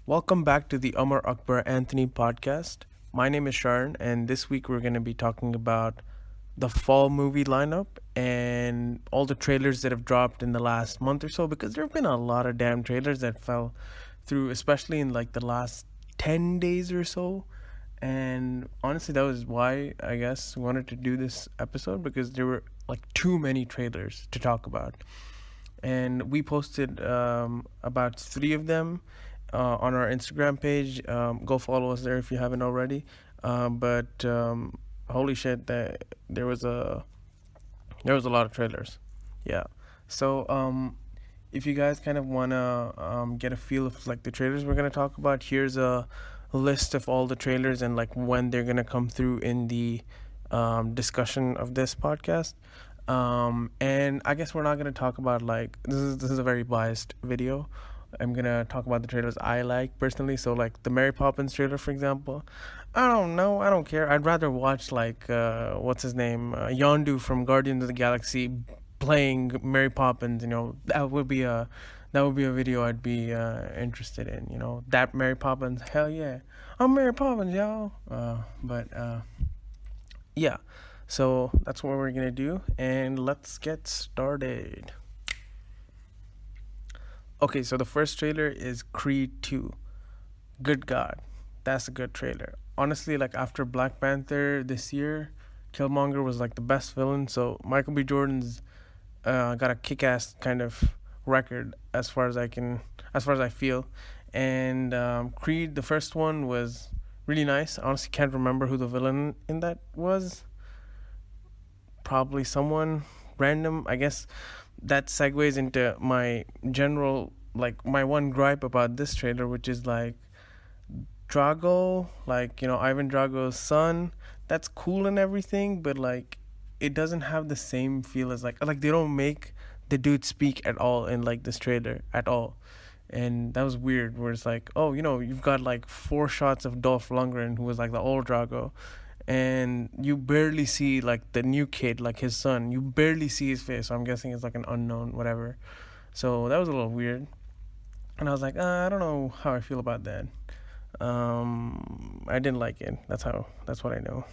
Welcome back to the Amar Akbar Anthony podcast. My name is Sharon, and this week we're going to be talking about the fall movie lineup and all the trailers that have dropped in the last month or so because there have been a lot of damn trailers that fell through, especially in like the last 10 days or so. And honestly, that was why I guess we wanted to do this episode because there were like too many trailers to talk about. And we posted about three of them on our Instagram page. Go follow us there if you haven't already. But holy shit, that there was a lot of trailers. Yeah. So if you guys kind of wanna get a feel of like the trailers we're gonna talk about, here's a list of all the trailers and like when they're gonna come through in the discussion of this podcast. And I guess we're not gonna talk about like this is a very biased video. I'm gonna talk about the trailers I like personally. So like the Mary Poppins trailer, for example. I don't know. I don't care. I'd rather watch like what's his name, Yondu from Guardians of the Galaxy playing Mary Poppins. That would be a video I'd be interested in. That Mary Poppins. Hell yeah, I'm Mary Poppins, y'all. But yeah, so that's what we're gonna do, and let's get started. Okay, so the first trailer is Creed 2. Good God, that's a good trailer. Honestly, like after Black Panther this year, Killmonger was like the best villain. So Michael B. Jordan's got a kick-ass kind of record as far as I feel. And Creed, the first one, was really nice. I honestly can't remember who the villain in that was. Probably someone random. I guess that segues into my general, like my one gripe about this trailer, which is like Drago, like Ivan Drago's son. That's cool and everything, but like it doesn't have the same feel as like they don't make the dude speak at all in like this trailer at all. And that was weird, where it's like, oh, you've got like four shots of Dolph Lundgren, who was like the old Drago, and you barely see like the new kid, like his son. You barely see his face, so I'm guessing it's like an unknown, whatever. So that was a little weird, and I was like, I don't know how I feel about that. I didn't like it. That's what I know.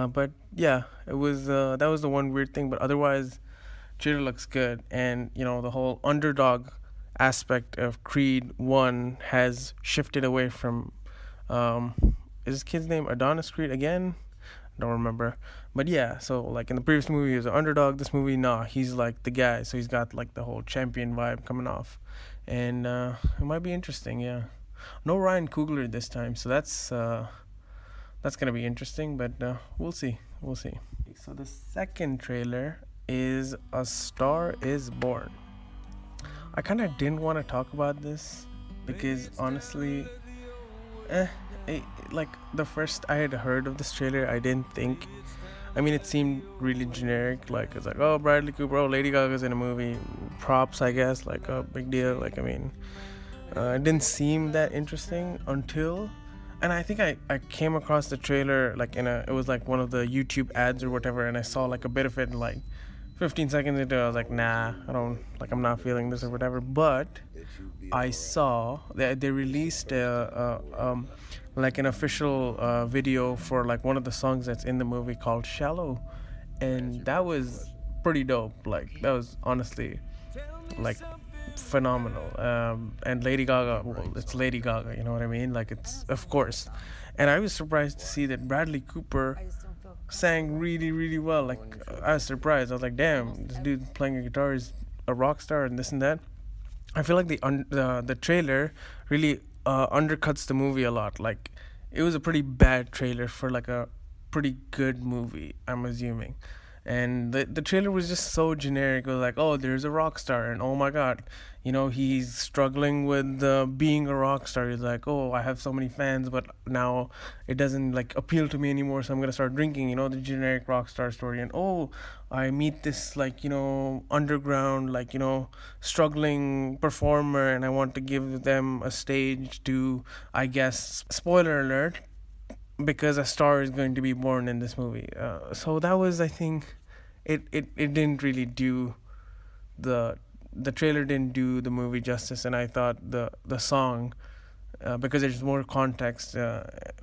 But yeah, it was that was the one weird thing. But otherwise, trailer looks good, and the whole underdog aspect of Creed 1 has shifted away from um is his kid's name Adonis Creed again? I don't remember. But yeah, so like in the previous movie he was an underdog. This movie, nah, he's like the guy. So he's got like the whole champion vibe coming off. And it might be interesting, yeah. No Ryan Coogler this time, so that's gonna be interesting, but we'll see. We'll see. So the second trailer is A Star Is Born. I kind of didn't want to talk about this because honestly, like the first I had heard of this trailer, I didn't think. I mean, it seemed really generic. Like it's like, oh, Bradley Cooper, oh, Lady Gaga's in a movie. Props, I guess. Like a big deal. Like I mean, it didn't seem that interesting until, and I think I came across the trailer like it was like one of the YouTube ads or whatever, and I saw like a bit of it, and like 15 seconds into it, I was like, nah, I don't, like, I'm not feeling this or whatever. But I saw that they released like an official video for like one of the songs that's in the movie called Shallow, and that was pretty dope. Like that was honestly like phenomenal. And Lady Gaga, well, it's Lady Gaga, you know what I mean? Like it's of course. And I was surprised to see that Bradley Cooper sang really really well. Like I was surprised. I was like, damn, this dude playing a guitar is a rock star and this and that. I feel like the trailer really undercuts the movie a lot. Like it was a pretty bad trailer for like a pretty good movie, I'm assuming. And the trailer was just so generic. It was like, oh, there's a rock star, and oh my god, he's struggling with being a rock star. He's like, oh, I have so many fans, but now it doesn't like appeal to me anymore, so I'm gonna start drinking. The generic rock star story. And oh, I meet this like underground like struggling performer, and I want to give them a stage to, I guess, spoiler alert, because a star is going to be born in this movie. So that was, I think, it didn't really do the trailer didn't do the movie justice, and I thought the song because there's more context,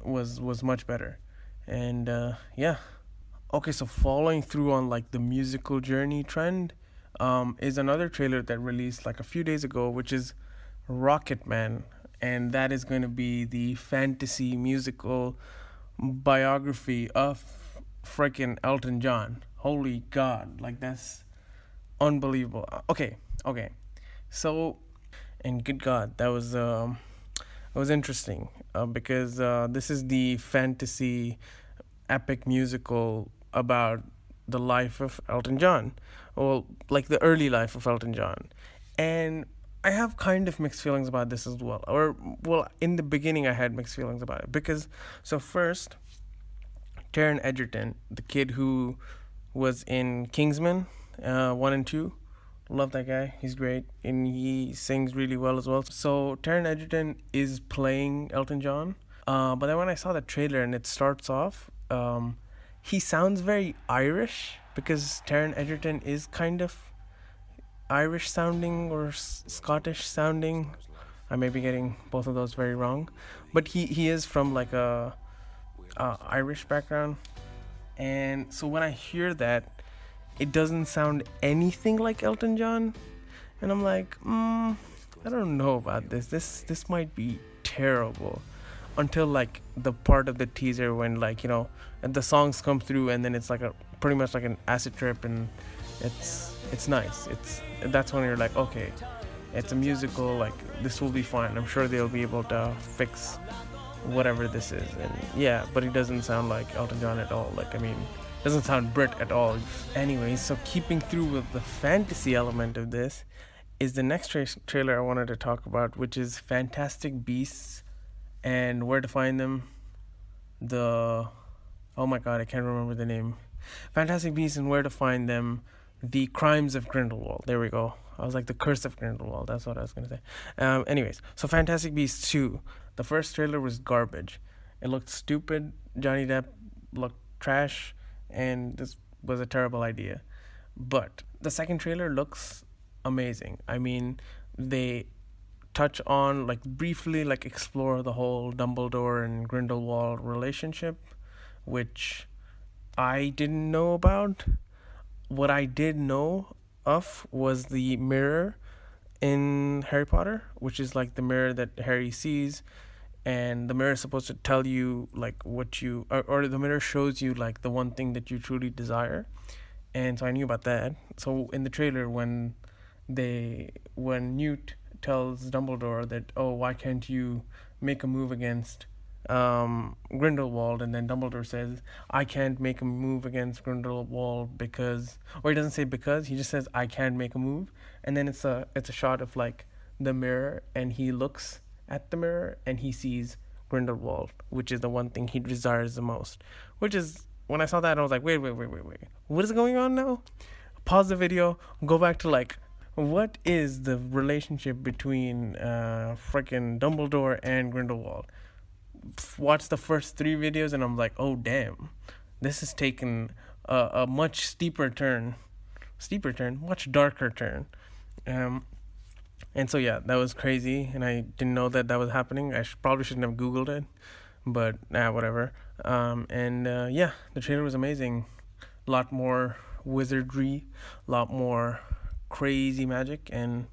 was much better. And yeah. Okay, so following through on like the musical journey trend, is another trailer that released like a few days ago, which is ROCKETMAN, and that is going to be the fantasy musical biography of freaking Elton John. Holy God, like that's unbelievable. Okay, okay. So, and good God, that was interesting, because this is the fantasy epic musical about the life of Elton John, well, like the early life of Elton John, and I have kind of mixed feelings about this as well. Or well, in the beginning, I had mixed feelings about it because so first, Taron Egerton, the kid who was in Kingsman, 1 and 2. Love that guy. He's great and he sings really well as well. So Taron Egerton is playing Elton John. But then when I saw the trailer and it starts off, he sounds very Irish because Taron Egerton is kind of Irish sounding or Scottish sounding. I may be getting both of those very wrong, but he is from like a Irish background, and so when I hear that, it doesn't sound anything like Elton John, and I'm like, I don't know about this. This might be terrible. Until like the part of the teaser when like and the songs come through and then it's like a pretty much like an acid trip and it's nice. That's when you're like, okay, it's a musical, like this will be fine. I'm sure they'll be able to fix whatever this is. And yeah, but he doesn't sound like Elton John at all. Like, I mean, doesn't sound Brit at all. Anyway, so keeping through with the fantasy element of this is the next trailer I wanted to talk about, which is Fantastic Beasts and Where to Find Them. Oh my god, I can't remember the name. Fantastic Beasts and Where to Find Them, The Crimes of Grindelwald. There we go. I was like, The Curse of Grindelwald. That's what I was going to say. Anyways, so Fantastic Beasts 2. The first trailer was garbage. It looked stupid. Johnny Depp looked trash. And this was a terrible idea. But the second trailer looks amazing. I mean, they touch on, like, briefly, like, explore the whole Dumbledore and Grindelwald relationship, which I didn't know about. What I did know of was the mirror in Harry Potter, which is like the mirror that Harry sees, and the mirror is supposed to tell you like what you or the mirror shows you like the one thing that you truly desire. And so I knew about that. So in the trailer, when Newt tells Dumbledore that, oh, why can't you make a move against Grindelwald, and then Dumbledore says, I can't make a move against Grindelwald because, or he doesn't say because, he just says I can't make a move, and then it's a shot of like the mirror, and he looks at the mirror and he sees Grindelwald, which is the one thing he desires the most. Which is, when I saw that, I was like, wait, what is going on now? Pause the video, go back to like, what is the relationship between freaking Dumbledore and Grindelwald? Watch the first 3 videos and I'm like, oh damn, this is taking a much steeper turn, much darker turn. And so yeah, that was crazy, and I didn't know that was happening. I probably shouldn't have Googled it, but whatever. Yeah, the trailer was amazing. A lot more wizardry, a lot more crazy magic, and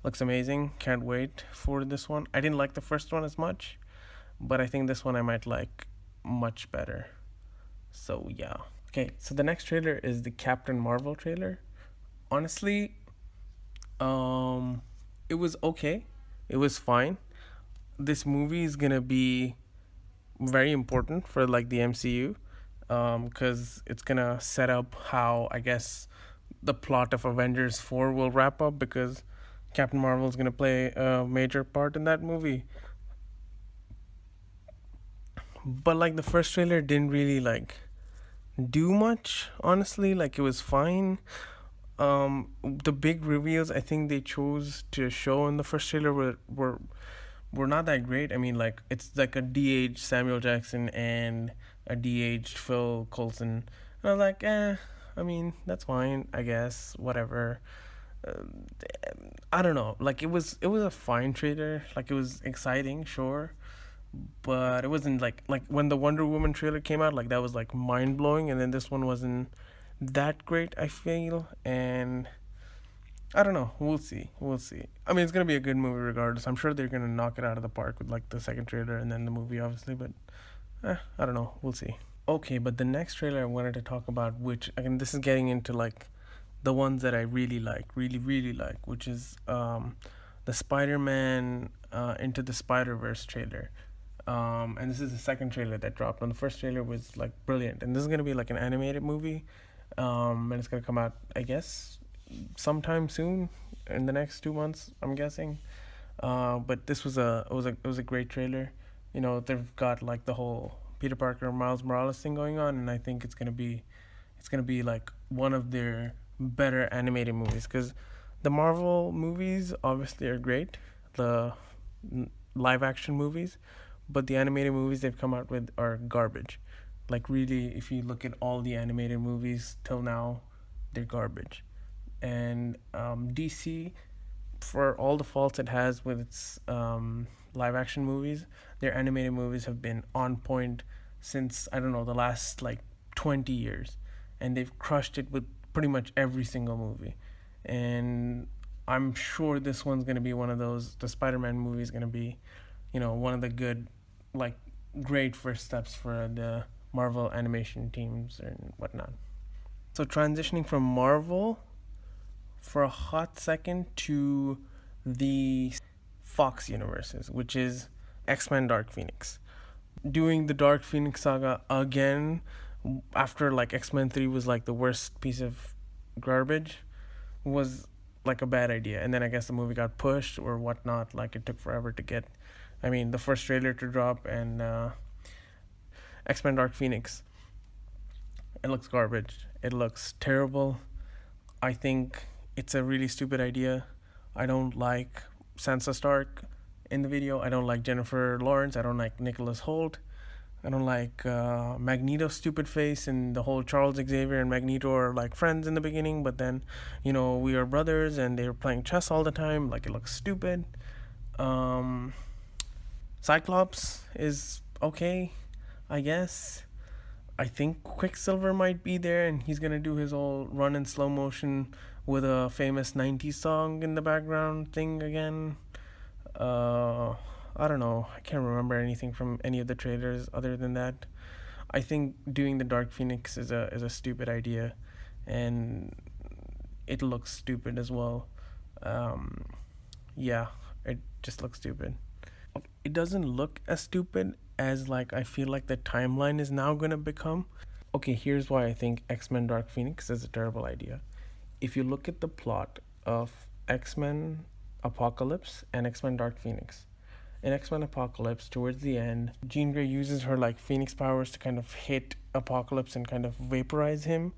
looks amazing. Can't wait for this one. I didn't like the first one as much, but I think this one I might like much better. So yeah. Okay, so the next trailer is the Captain Marvel trailer. Honestly, it was okay. It was fine. This movie is gonna be very important for like the MCU, because it's gonna set up how, I guess, the plot of Avengers 4 will wrap up, because Captain Marvel is gonna play a major part in that movie. But like the first trailer didn't really like do much, honestly. Like, it was fine. The big reveals I think they chose to show in the first trailer were not that great. I mean, like, it's like a de-aged Samuel Jackson and a de-aged Phil Coulson, and I was like, I mean, that's fine, I guess, whatever. I don't know. Like it was a fine trailer. Like it was exciting, sure, but it wasn't like when the Wonder Woman trailer came out. Like that was like mind blowing, and then this one wasn't that great. I feel, and I don't know. We'll see. We'll see. I mean, it's gonna be a good movie regardless. I'm sure they're gonna knock it out of the park with like the second trailer and then the movie, obviously. But I don't know. We'll see. Okay, but the next trailer I wanted to talk about, which again, this is getting into like the ones that I really like, really like, which is the Spider-Man Into the Spider-Verse trailer. And this is the second trailer that dropped. And the first trailer was like brilliant. And this is gonna be like an animated movie, and it's gonna come out, I guess, sometime soon in the next 2 months, I'm guessing. But this was a great trailer. You know, they've got like the whole Peter Parker Miles Morales thing going on, and I think it's gonna be like one of their better animated movies because the Marvel movies obviously are great, the live action movies, but the animated movies they've come out with are garbage. Like really, if you look at all the animated movies till now, they're garbage. And DC, for all the faults it has with its live action movies, their animated movies have been on point since I don't know the last like 20 years, and they've crushed it with pretty much every single movie. And I'm sure this one's gonna be one of those. The Spider-Man movie is gonna be, one of the good, like, great first steps for the Marvel animation teams and whatnot. So transitioning from Marvel for a hot second to the Fox universes, which is X-Men Dark Phoenix. Doing the Dark Phoenix saga again after like X-Men 3 was like the worst piece of garbage was like a bad idea. And then I guess the movie got pushed or whatnot. Like it took forever to get, I mean, the first trailer to drop, and X-Men Dark Phoenix. It looks garbage. It looks terrible. I think it's a really stupid idea. I don't like Sansa Stark in the video. I don't like Jennifer Lawrence. I don't like Nicholas Hoult. I don't like Magneto's stupid face, and the whole Charles Xavier and Magneto are like friends in the beginning, but then, we are brothers and they're playing chess all the time. Like it looks stupid. Cyclops is okay, I guess. I think Quicksilver might be there, and he's gonna do his whole run in slow motion with a famous 90s song in the background thing again. I don't know. I can't remember anything from any of the trailers other than that. I think doing the Dark Phoenix is a stupid idea, and it looks stupid as well. Yeah, it just looks stupid. It doesn't look as stupid as like I feel like the timeline is now gonna become. Okay, here's why I think X-Men Dark Phoenix is a terrible idea. If you look at the plot of X-Men Apocalypse and X-Men Dark Phoenix, in X-Men Apocalypse, towards the end, Jean Grey uses her like Phoenix powers to kind of hit Apocalypse and kind of vaporize him,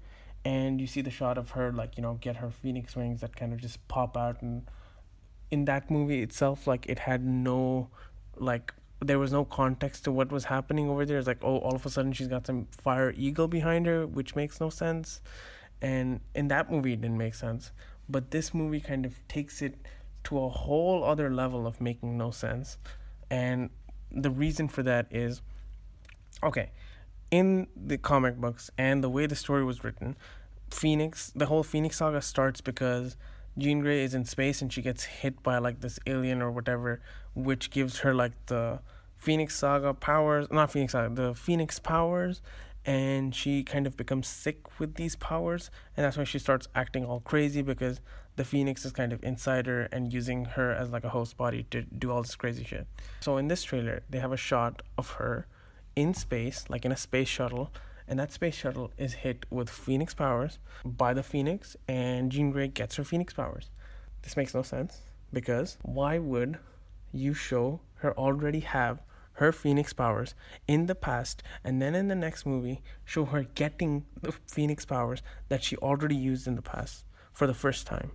and you see the shot of her like get her Phoenix wings that kind of just pop out. And in that movie itself, like it had no, like there was no context to what was happening over there. It's like, oh, all of a sudden she's got some fire eagle behind her, which makes no sense. And in that movie it didn't make sense, but this movie kind of takes it to a whole other level of making no sense. And the reason for that is, okay, in the comic books and the way the story was written, the whole Phoenix saga starts because Jean Grey is in space and she gets hit by like this alien or whatever, which gives her like the Phoenix saga powers, not Phoenix saga, the Phoenix powers, and she kind of becomes sick with these powers, and that's why she starts acting all crazy because the Phoenix is kind of inside her and using her as like a host body to do all this crazy shit. So in this trailer, they have a shot of her in space, like in a space shuttle, and that space shuttle is hit with Phoenix powers by the Phoenix, and Jean Grey gets her Phoenix powers. This makes no sense because why would you show her already have her Phoenix powers in the past, and then in the next movie show her getting the Phoenix powers that she already used in the past for the first time?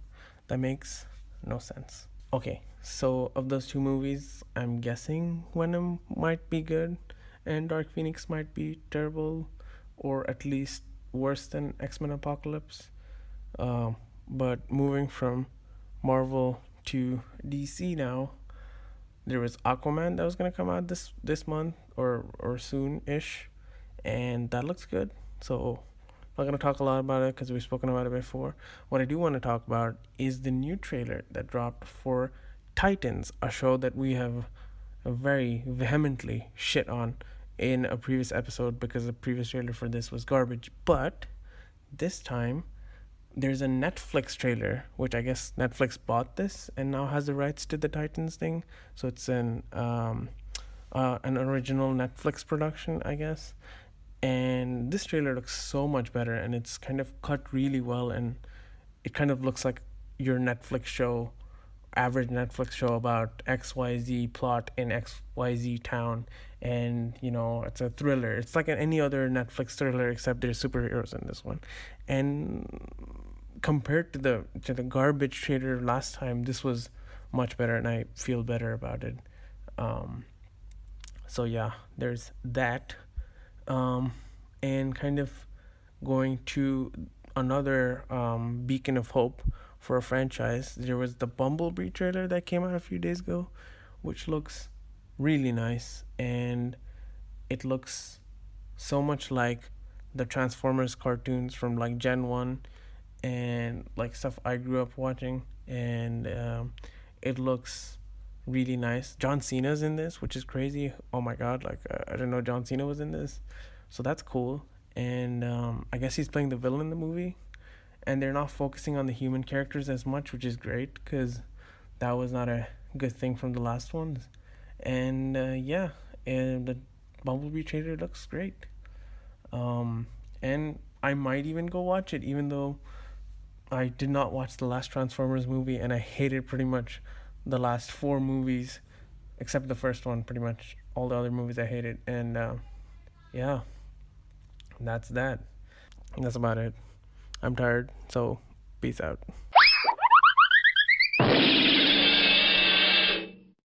That makes no sense. Okay, so of those two movies, I'm guessing Venom might be good and Dark Phoenix might be terrible, or at least worse than X-Men Apocalypse. But moving from Marvel to DC now, there was Aquaman that was gonna come out this month or soon ish, and that looks good. So I'm not gonna talk a lot about it because we've spoken about it before. What I do want to talk about is the new trailer that dropped for Titans, a show that we have very vehemently shit on in a previous episode because the previous trailer for this was garbage. But this time there's a Netflix trailer, which I guess Netflix bought this and now has the rights to the Titans thing. So it's an original Netflix production, I guess. And this trailer looks so much better, and it's kind of cut really well, and it kind of looks like your Netflix show, average Netflix show about XYZ plot in XYZ town. And it's a thriller. It's like any other Netflix thriller except there's superheroes in this one. And compared to the garbage trailer last time, this was much better, and I feel better about it. So yeah, there's that. And kind of going to another beacon of hope for a franchise. There was the Bumblebee trailer that came out a few days ago, which looks really nice, and it looks so much like the Transformers cartoons from like Gen 1 and like stuff I grew up watching. And it looks really nice. John Cena's in this, which is crazy. Oh my god, like I didn't know John Cena was in this. So that's cool. And I guess he's playing the villain in the movie. And they're not focusing on the human characters as much, which is great because that was not a good thing from the last ones. And yeah, and the Bumblebee trailer looks great. And I might even go watch it, even though I did not watch the last Transformers movie, and I hated pretty much the last four movies, except the first one. Pretty much all the other movies I hated. And yeah, that's that. That's about it. I'm tired, so peace out.